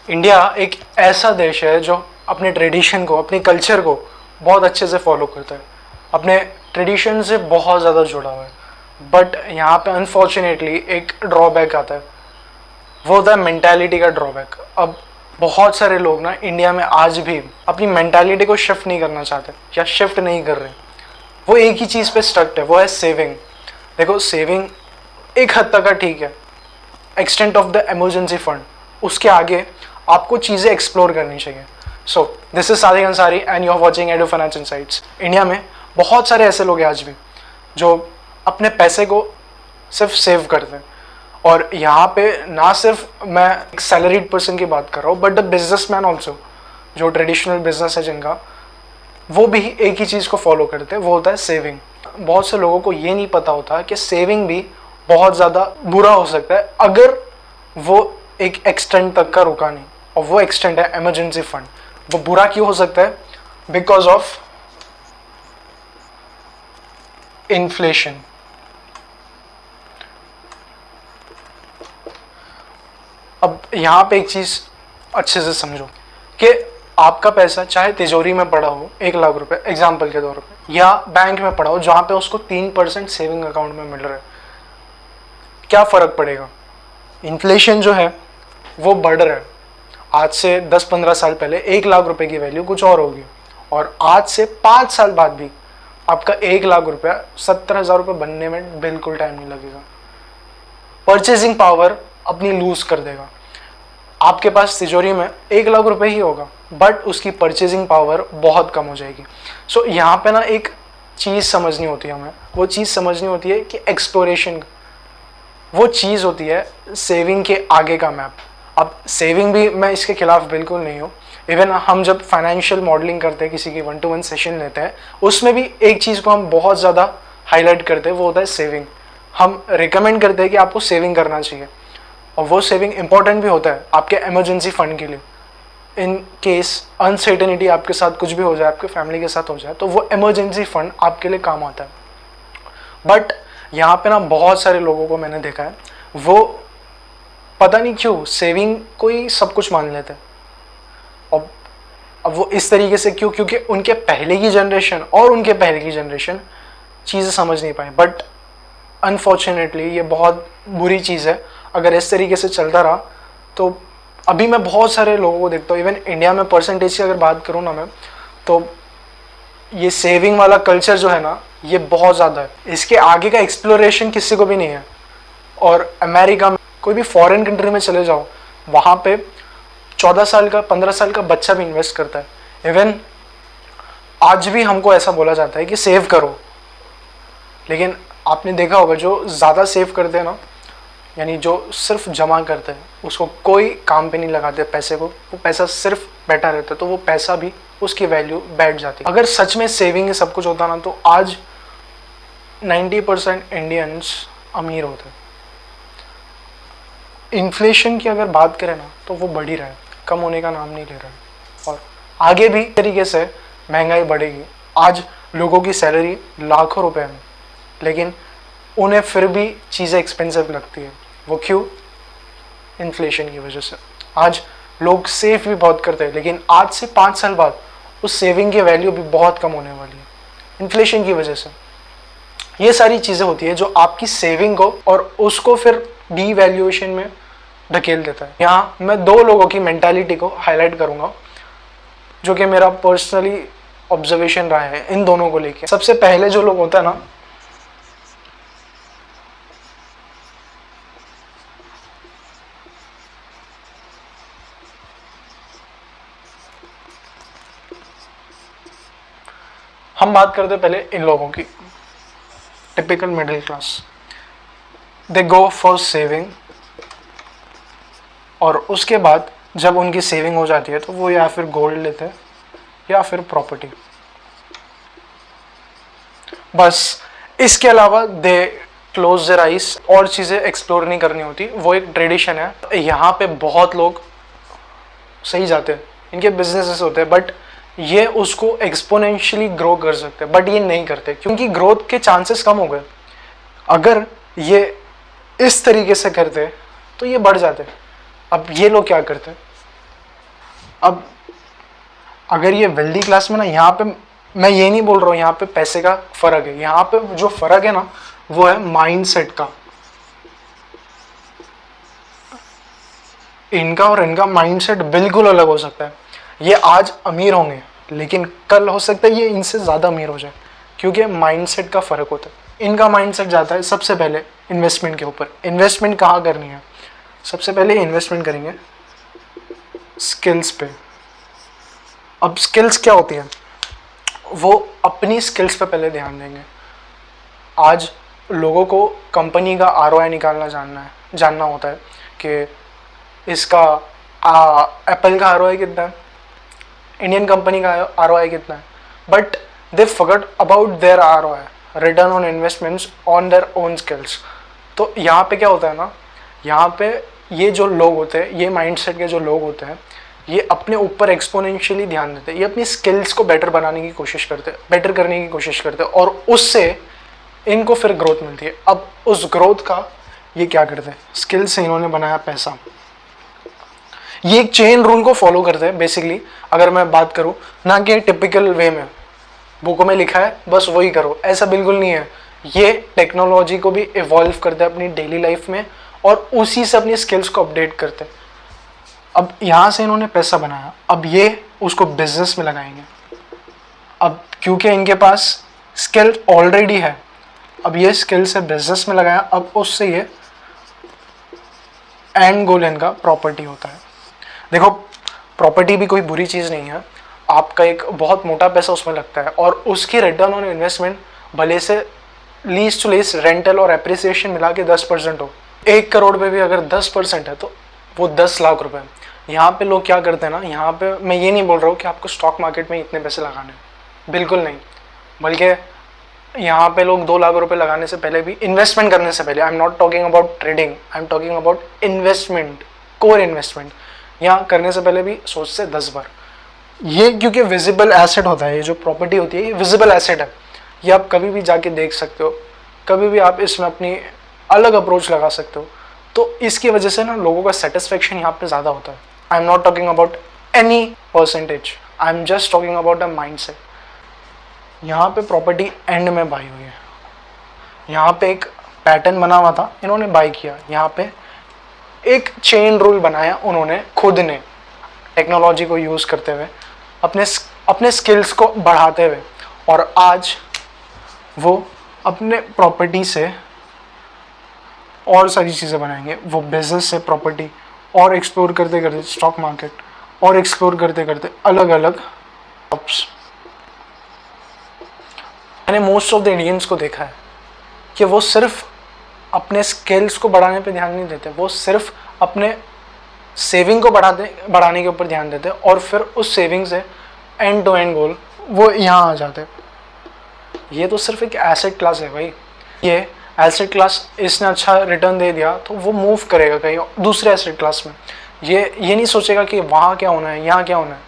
India एक ऐसा देश है जो अपने ट्रेडिशन को, अपने कल्चर को बहुत अच्छे से फॉलो करता है, अपने ट्रेडिशन से बहुत ज़्यादा जुड़ा हुआ है। बट यहाँ पे अनफॉर्चुनेटली एक ड्रॉबैक आता है, वो होता है मेंटालिटी का ड्रॉबैक। अब बहुत सारे लोग ना इंडिया में आज भी अपनी मेंटालिटी को शिफ्ट नहीं करना चाहते या शिफ्ट नहीं कर रहे। वो एक ही चीज़ पे स्टक्ड है, वो है सेविंग। देखो, सेविंग एक हद तक का ठीक है, extent of the emergency fund, उसके आगे आपको चीज़ें एक्सप्लोर करनी चाहिए। So this is Sadiq Ansari and you are watching Edu finance insights. India में बहुत सारे ऐसे लोग हैं आज भी जो अपने पैसे को सिर्फ सेव करते हैं। और यहाँ पे ना सिर्फ मैं एक सैलरीड पर्सन की बात कर रहा हूँ, बट द बिजनेसमैन ऑल्सो, जो ट्रेडिशनल बिजनेस है जिनका, वो भी एक ही चीज़ को फॉलो करते हैं, वो होता है सेविंग। बहुत से लोगों को ये नहीं पता होता कि सेविंग भी बहुत ज़्यादा बुरा हो सकता है अगर वो एक एक्सटेंट तक का रुका नहीं, और वो एक्सटेंट है इमरजेंसी फंड। वो बुरा क्यों हो सकता है? Because of inflation. अब यहाँ पे एक चीज़ अच्छे से समझो कि आपका पैसा चाहे तिजोरी में पड़ा हो 1 लाख रुपए एग्जाम्पल के तौर पे, या बैंक में पड़ा हो जहाँ पे उसको 3% सेविंग अकाउंट में मिल रहा है, क्या फ़र्क पड़ेगा? इन्फ्लेशन जो है वो बढ़ रहा है। आज से 10-15 साल पहले 1 लाख रुपए की वैल्यू कुछ और होगी, और आज से 5 साल बाद भी आपका 1 लाख रुपया 70,000 रुपये बनने में बिल्कुल टाइम नहीं लगेगा। परचेजिंग पावर अपनी लूज कर देगा। आपके पास तिजोरी में 1 लाख रुपए ही होगा, बट उसकी परचेजिंग पावर बहुत कम हो जाएगी। सो यहाँ पे ना एक चीज़ समझनी होती है हमें, वो चीज़ समझनी होती है कि एक्सप्लोरेशन, वो चीज़ होती है सेविंग के आगे का मैप। अब सेविंग भी, मैं इसके खिलाफ बिल्कुल नहीं हूँ। इवन हम जब फाइनेंशियल मॉडलिंग करते हैं, किसी की 1-to-1 सेशन लेते हैं, उसमें भी एक चीज़ को हम बहुत ज़्यादा हाईलाइट करते हैं, वो होता है सेविंग। हम रिकमेंड करते हैं कि आपको सेविंग करना चाहिए, और वो सेविंग इंपॉर्टेंट भी होता है आपके इमरजेंसी फंड के लिए। इन केस अनसर्टेनिटी आपके साथ कुछ भी हो जाए, आपके फैमिली के साथ हो जाए, तो वो इमरजेंसी फंड आपके लिए काम आता है। बट यहाँ पे ना बहुत सारे लोगों को मैंने देखा है, वो पता नहीं क्यों सेविंग को ही सब कुछ मान लेते हैं। अब वो इस तरीके से क्यों? क्योंकि उनके पहले की जनरेशन और उनके पहले की जनरेशन चीज़ें समझ नहीं पाए। बट अनफॉर्चुनेटली ये बहुत बुरी चीज़ है। अगर इस तरीके से चलता रहा तो अभी मैं बहुत सारे लोगों को देखता हूँ, इवन इंडिया में परसेंटेज की अगर बात करूँ ना मैं, तो ये सेविंग वाला कल्चर जो है ना, ये बहुत ज़्यादा है। इसके आगे का एक्सप्लोरेशन किसी को भी नहीं है। और अमेरिका में, कोई भी फॉरेन कंट्री में चले जाओ, वहाँ पे 14 साल का 15 साल का बच्चा भी इन्वेस्ट करता है। इवन आज भी हमको ऐसा बोला जाता है कि सेव करो, लेकिन आपने देखा होगा जो ज़्यादा सेव करते हैं ना, यानी जो सिर्फ जमा करते हैं, उसको कोई काम पे नहीं लगाते पैसे को, वो पैसा सिर्फ बैठा रहता है, तो वो पैसा भी, उसकी वैल्यू बैठ जाती है। अगर सच में सेविंग ही सब कुछ होता ना, तो आज 90% इंडियंस अमीर होते। इन्फ्लेशन की अगर बात करें ना, तो वो बढ़ ही रहा है, कम होने का नाम नहीं ले रहा है, और आगे भी तरीके से महंगाई बढ़ेगी। आज लोगों की सैलरी लाखों रुपए में, लेकिन उन्हें फिर भी चीज़ें एक्सपेंसिव लगती है। वो क्यों? इन्फ्लेशन की वजह से। आज लोग सेव भी बहुत करते हैं, लेकिन आज से 5 साल बाद उस सेविंग की वैल्यू भी बहुत कम होने वाली है इन्फ्लेशन की वजह से। ये सारी चीज़ें होती है जो आपकी सेविंग को और उसको फिर डीवैल्यूएशन में धकेल देता है। यहाँ मैं 2 लोगों की मेंटालिटी को हाईलाइट करूँगा, जो कि मेरा पर्सनली ऑब्जर्वेशन रहा है इन दोनों को लेके। सबसे पहले जो लोग होता है ना, हम बात करते पहले इन लोगों की, typical middle class. They go for saving, और उसके बाद जब उनकी सेविंग हो जाती है तो वो या फिर गोल्ड लेते हैं या फिर प्रॉपर्टी, बस। इसके अलावा दे क्लोज देयर आइज, और चीज़ें एक्सप्लोर नहीं करनी होती। वो एक ट्रेडिशन है। यहाँ पे बहुत लोग सही जाते हैं, इनके बिजनेसेस होते हैं, बट ये उसको एक्सपोनेंशियली ग्रो कर सकते हैं, बट ये नहीं करते क्योंकि ग्रोथ के चांसेस कम हो गए। अगर ये इस तरीके से करते तो ये बढ़ जाते। अब ये लोग क्या करते हैं, अब अगर ये वेल्दी क्लास में ना, यहाँ पे मैं ये नहीं बोल रहा हूँ यहाँ पे पैसे का फर्क है, यहाँ पे जो फर्क है ना वो है माइंडसेट का। इनका और इनका माइंडसेट बिल्कुल अलग हो सकता है। ये आज अमीर होंगे लेकिन कल हो सकता है ये इनसे ज़्यादा अमीर हो जाए, क्योंकि माइंडसेट का फ़र्क होता है। इनका माइंडसेट जाता है सबसे पहले इन्वेस्टमेंट के ऊपर। इन्वेस्टमेंट कहाँ करनी है? सबसे पहले इन्वेस्टमेंट करेंगे स्किल्स पे। अब स्किल्स क्या होती है? वो अपनी स्किल्स पे पहले ध्यान देंगे। आज लोगों को कंपनी का ROI निकालना जानना होता है कि इसका एप्पल का ROI कितना है, इंडियन कंपनी का ROI कितना है, but they forgot about their ROI, return on investments on their own skills. तो यहाँ पे क्या होता है ना, यहाँ पे ये जो लोग होते हैं, ये माइंडसेट के जो लोग होते हैं, ये अपने ऊपर एक्सपोनेंशियली ध्यान देते हैं। ये अपनी स्किल्स को बेटर बनाने की कोशिश करते हैं, बेटर करने की कोशिश करते हैं, और उससे इनको फिर ग्रोथ मिलती है। अब उस ग्रोथ का ये क्या करते हैं? स्किल से इन्होंने बनाया पैसा। ये एक चेन रूल को फॉलो करते हैं बेसिकली। अगर मैं बात करूं ना कि टिपिकल वे में बुकों में लिखा है बस वही करो, ऐसा बिल्कुल नहीं है। ये टेक्नोलॉजी को भी इवॉल्व करते हैं अपनी डेली लाइफ में, और उसी से अपनी स्किल्स को अपडेट करते हैं। अब यहाँ से इन्होंने पैसा बनाया, अब ये उसको बिजनेस में लगाएंगे। अब क्योंकि इनके पास स्किल ऑलरेडी है, अब ये स्किल से बिजनेस में लगाया, अब उससे ये एंड गोल इनका प्रॉपर्टी होता है। देखो, प्रॉपर्टी भी कोई बुरी चीज़ नहीं है। आपका एक बहुत मोटा पैसा उसमें लगता है, और उसकी रिटर्न ऑन इन्वेस्टमेंट भले से लीस्ट टू लीस्ट रेंटल और एप्रिसिएशन मिला के 10% हो। 1 करोड़ पे भी अगर 10% है तो वो 10 लाख रुपए। यहाँ पे लोग क्या करते हैं ना, यहाँ पे मैं ये नहीं बोल रहा हूँ कि आपको स्टॉक मार्केट में इतने पैसे लगाने हैं, बिल्कुल नहीं। बल्कि यहाँ पे लोग 2 लाख रुपए लगाने से पहले भी, इन्वेस्टमेंट करने से पहले, I am not talking about trading, I am talking about investment, core investment, यहाँ करने से पहले भी सोचते 10 बार। ये क्योंकि विजिबल एसेट होता है, ये जो प्रॉपर्टी होती है ये विजिबल एसेट है। ये आप कभी भी जाके देख सकते हो, कभी भी आप इसमें अपनी अलग अप्रोच लगा सकते हो। तो इसकी वजह से ना लोगों का सेटिस्फेक्शन यहाँ पे ज़्यादा होता है। I am not talking about any percentage, I am just talking about a mindset. यहाँ पे प्रॉपर्टी एंड में बाई हुई है, यहाँ पे एक पैटर्न बना हुआ था, इन्होंने बाई किया। यहाँ पे एक चेन रूल बनाया उन्होंने खुद ने, टेक्नोलॉजी को यूज़ करते हुए, अपने स्किल्स को बढ़ाते हुए, और आज वो अपने प्रॉपर्टी से और सारी चीज़ें बनाएंगे। वो बिजनेस से प्रॉपर्टी, और एक्सप्लोर करते करते स्टॉक मार्केट, और एक्सप्लोर करते करते अलग अलग जॉब्स। मैंने मोस्ट ऑफ द इंडियंस को देखा है कि वो सिर्फ अपने स्किल्स को बढ़ाने पे ध्यान नहीं देते, वो सिर्फ अपने सेविंग को बढ़ाने के ऊपर ध्यान देते, और फिर उस सेविंग से एंड टू एंड गोल वो यहाँ आ जाते। ये तो सिर्फ एक एसेट क्लास है भाई। ये एसेट क्लास, इसने अच्छा रिटर्न दे दिया तो वो मूव करेगा कहीं दूसरे एसेट क्लास में। ये नहीं सोचेगा कि वहाँ क्या होना है, यहाँ क्या होना है।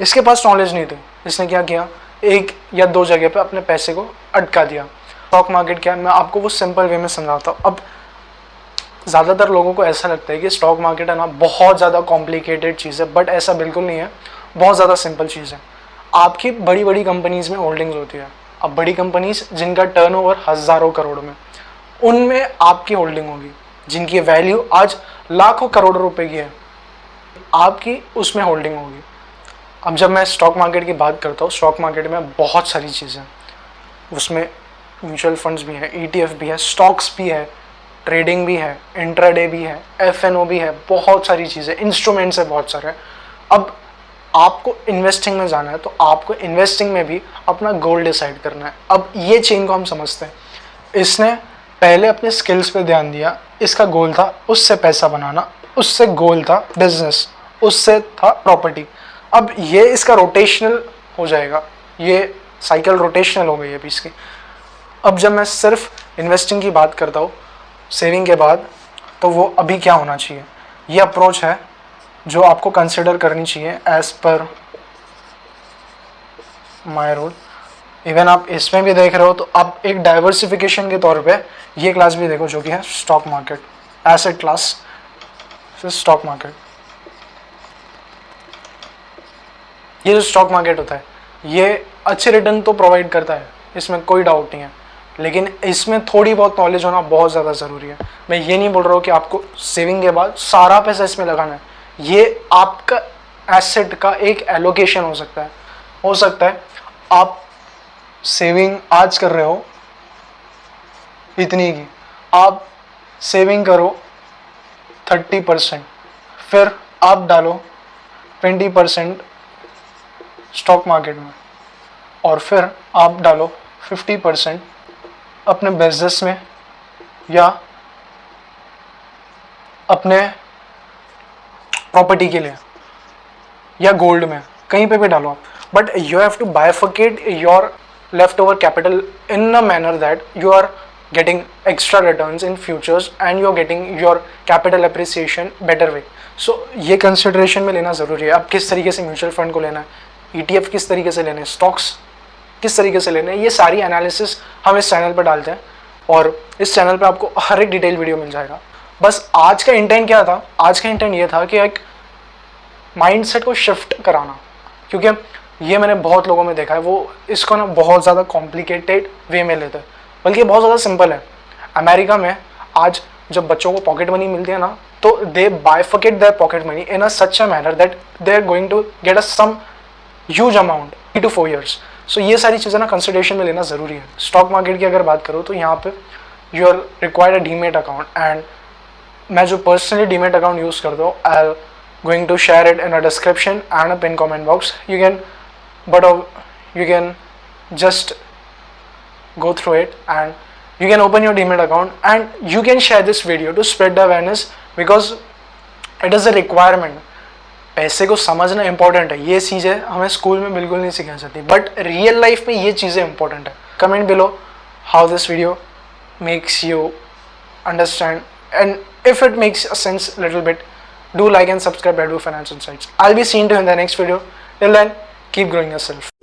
इसके पास नॉलेज नहीं थी, इसने क्या किया, 1 या 2 जगह पे अपने पैसे को अटका दिया। स्टॉक मार्केट क्या है, मैं आपको वो सिंपल वे में समझाता हूँ। अब ज़्यादातर लोगों को ऐसा लगता है कि स्टॉक मार्केट है ना बहुत ज़्यादा कॉम्प्लिकेटेड चीज़ है, बट ऐसा बिल्कुल नहीं है, बहुत ज़्यादा सिंपल चीज़ है। आपकी बड़ी बड़ी कंपनीज़ में होल्डिंग्स होती है। अब बड़ी कंपनीज़ जिनका टर्नओवर हज़ारों करोड़ में, उनमें आपकी होल्डिंग होगी, जिनकी वैल्यू आज लाखों करोड़ रुपए की है, आपकी उसमें होल्डिंग होगी। अब जब मैं स्टॉक मार्केट की बात करता हूँ, स्टॉक मार्केट में बहुत सारी चीज़ें, उसमें म्यूचुअल फंड्स भी है, ETF भी है, स्टॉक्स भी है, ट्रेडिंग भी है, इंट्राडे भी है, FNO भी है, बहुत सारी चीज़ें, इंस्ट्रूमेंट्स है बहुत सारे। अब आपको इन्वेस्टिंग में जाना है तो आपको इन्वेस्टिंग में भी अपना गोल डिसाइड करना है। अब ये चेन को हम समझते हैं। इसने पहले अपने स्किल्स पे ध्यान दिया, इसका गोल था उससे पैसा बनाना, उससे गोल था बिजनेस, उससे था प्रॉपर्टी। अब ये इसका रोटेशनल हो जाएगा, ये साइकिल रोटेशनल हो गई है अभी इसकी। अब जब मैं सिर्फ इन्वेस्टिंग की बात करता हूँ सेविंग के बाद, तो वो अभी क्या होना चाहिए, ये अप्रोच है जो आपको कंसिडर करनी चाहिए as per my rule. Even आप इसमें भी देख रहे हो तो आप एक डाइवर्सिफिकेशन के तौर पे ये क्लास भी देखो, जो कि है स्टॉक मार्केट, एसेट क्लास से स्टॉक मार्केट। ये जो स्टॉक मार्केट होता है ये अच्छे रिटर्न तो प्रोवाइड करता है, इसमें कोई डाउट नहीं है, लेकिन इसमें थोड़ी बहुत नॉलेज होना बहुत ज़्यादा ज़रूरी है। मैं ये नहीं बोल रहा हूँ कि आपको सेविंग के बाद सारा पैसा इसमें लगाना है, ये आपका एसेट का एक एलोकेशन हो सकता है। हो सकता है आप सेविंग आज कर रहे हो इतनी की, आप सेविंग करो 30%, फिर आप डालो 20% स्टॉक मार्केट में, और फिर आप डालो 50% अपने बिजनेस में या अपने प्रॉपर्टी के लिए या गोल्ड में, कहीं पे भी डालो आप, but you have to bifurcate your left over capital in a manner that you are getting extra returns in futures and you're getting your capital appreciation better way. So ये कंसिडरेशन में लेना ज़रूरी है। आप किस तरीके से म्यूचुअल फंड को लेना है, ETF किस तरीके से लेने हैं, स्टॉक्स किस तरीके से लेने हैं, ये सारी एनालिसिस हम इस चैनल पर डालते हैं और इस चैनल पे आपको हर एक डिटेल वीडियो मिल जाएगा। बस आज का इंटेंट क्या था, आज का इंटेंट ये था कि एक माइंडसेट को शिफ्ट कराना, क्योंकि ये मैंने बहुत लोगों में देखा है वो इसको ना बहुत ज़्यादा कॉम्प्लिकेटेड वे में लेते हैं, बल्कि बहुत ज़्यादा सिंपल है। अमेरिका में आज जब बच्चों को पॉकेट मनी मिलती है ना, तो they bifurcate their pocket money in a such a manner that they are going to get a some huge amount 3 to 4 years। So ये सारी चीज़ें ना कंसिडरेशन में लेना ज़रूरी है। स्टॉक मार्केट की अगर बात करो तो यहाँ पे you are required a demat account, and मैं जो पर्सनली डीमेट अकाउंट यूज़ करता हूँ I am going to share it in a description and a pin comment box. You can just go through it and you can open your demat account and you can share this video to spread the awareness because it is a requirement। पैसे को समझना important है, ये चीज़ें हमें school में बिल्कुल नहीं सिखाई जाती, बट रियल लाइफ में ये चीज़ें इंपॉर्टेंट है। Comment below how this video makes you understand and if it makes a sense a little bit, do like and subscribe Bedu Finance Insights. I'll be seeing you in the next video. Till then, keep growing yourself.